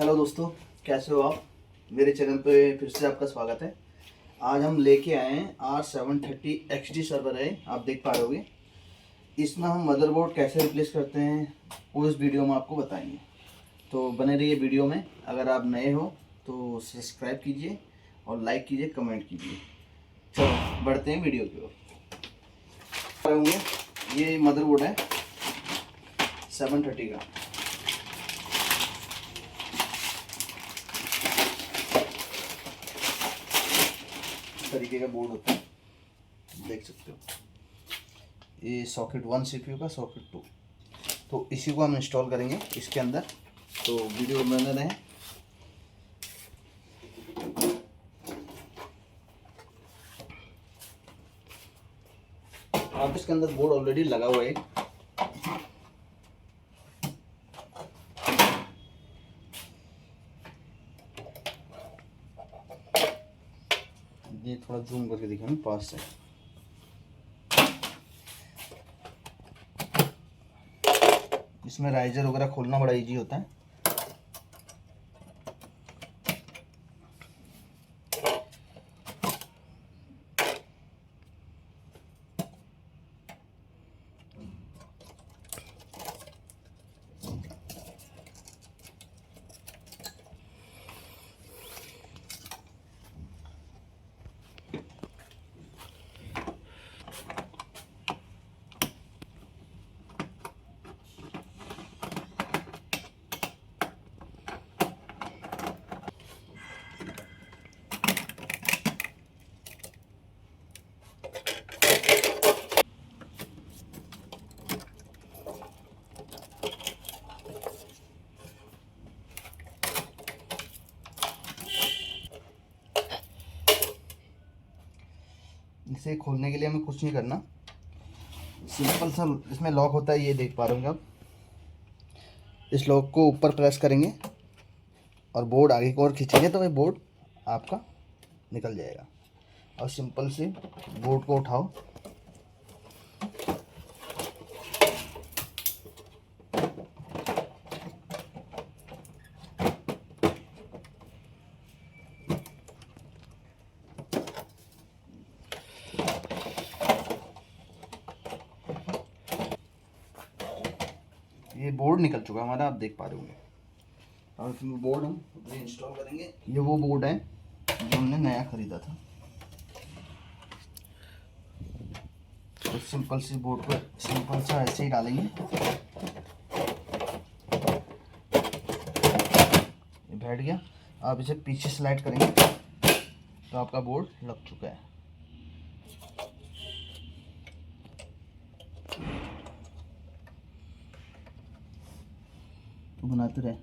Hello दोस्तों, कैसे हो आप। मेरे चैनल पे फिर से आपका स्वागत है। आज हम लेके आए हैं R730 XT सर्वर है, आप देख पा रहे होगे। इसमें हम मदरबोर्ड कैसे रिप्लेस करते हैं वो इस वीडियो में आपको बताएंगे, तो बने रहिए वीडियो में। अगर आप नए हो तो सब्सक्राइब कीजिए और लाइक कीजिए, कमेंट कीजिए। चलो बढ़ते हैं वीडियो की ओर। ये मदरबोर्ड है 730 का। तरीके का बोर्ड होता है, देख सकते हो। ये सॉकेट 1 सीपीयू का, सॉकेट 2। तो इसी को हम इंस्टॉल करेंगे इसके अंदर, तो वीडियो बने रहें। आप इसके अंदर बोर्ड ऑलरेडी लगा हुआ है। ये थोड़ा जूम करके दिखाऊं पास से। इसमें राइजर वगैरह खोलना बड़ा इजी होता है। इसे खोलने के लिए हमें कुछ नहीं करना, सिंपल सा इसमें लॉक होता है, ये देख पा रहे होंगे आप। इस लॉक को ऊपर प्रेस करेंगे और बोर्ड आगे की ओर खींचेंगे तो ये बोर्ड आपका निकल जाएगा। और सिंपल से बोर्ड को उठाओ, ये बोर्ड निकल चुका हमारा, आप देख पा रहे होंगे। और इसमें बोर्ड हम इंस्टॉल करेंगे। ये वो बोर्ड है जो हमने नया खरीदा था। तो सिंपल सी बोर्ड को सिंपल सा ऐसे ही डालेंगे, ये बैठ गया। आप इसे पीछे स्लाइड करेंगे तो आपका बोर्ड लग चुका है। तो बनाते रहे।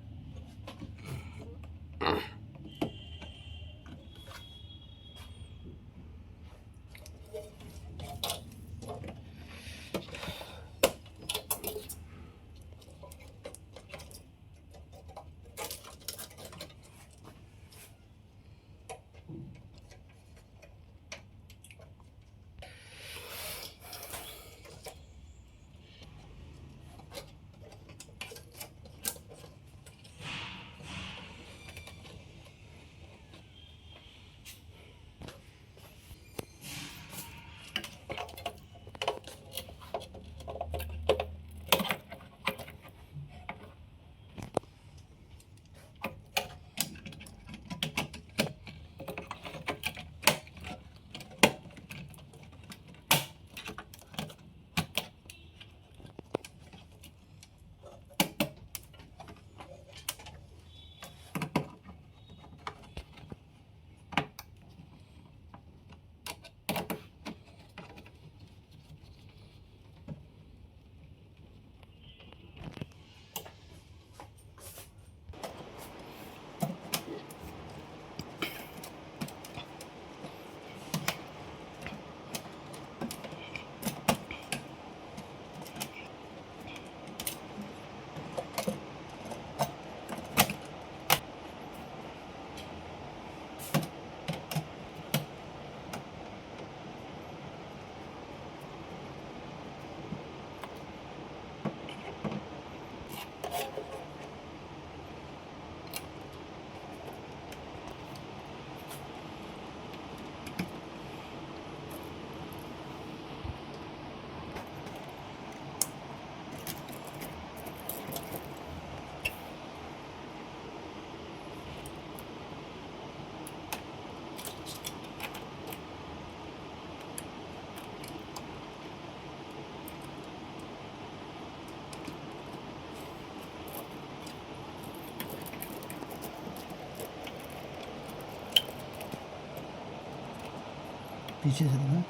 पीछे से देखना।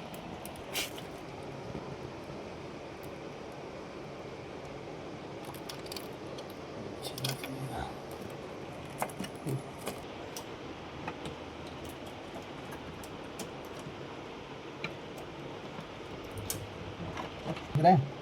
दिख रहा है?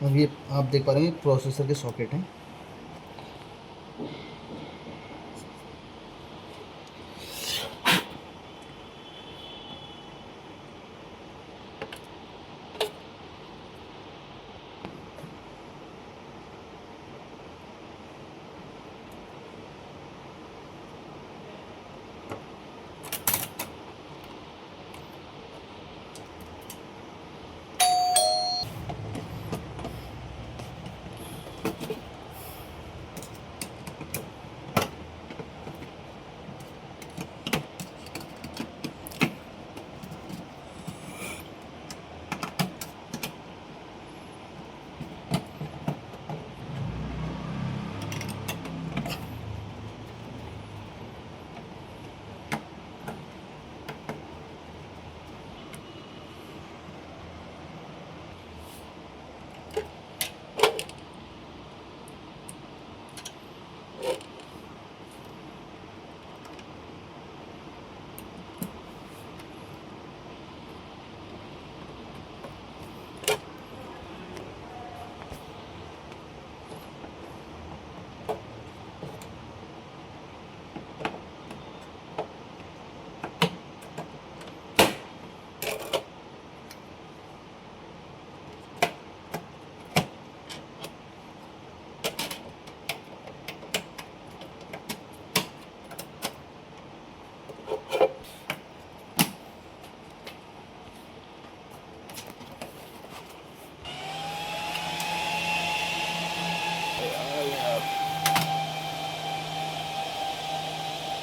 अब ये आप देख पा रहे हैं प्रोसेसर के सॉकेट हैं।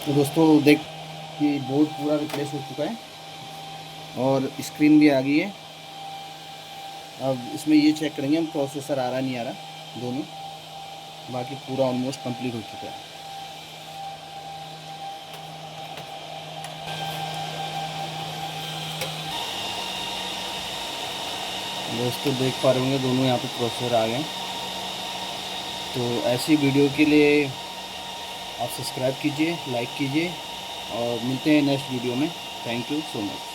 तो दोस्तों देख कि बोर्ड पूरा रिप्लेस हो चुका है और स्क्रीन भी आ गई है। अब इसमें ये चेक करेंगे हम प्रोसेसर आ रहा नहीं आ रहा दोनों, बाकी पूरा ऑलमोस्ट कंप्लीट हो चुका है। दोस्तों देख पा रहे होंगे दोनों यहाँ पे प्रोसेसर आ गए। तो ऐसी वीडियो के लिए आप सब्सक्राइब कीजिए, लाइक कीजिए और मिलते हैं नेक्स्ट वीडियो में। Thank you so much.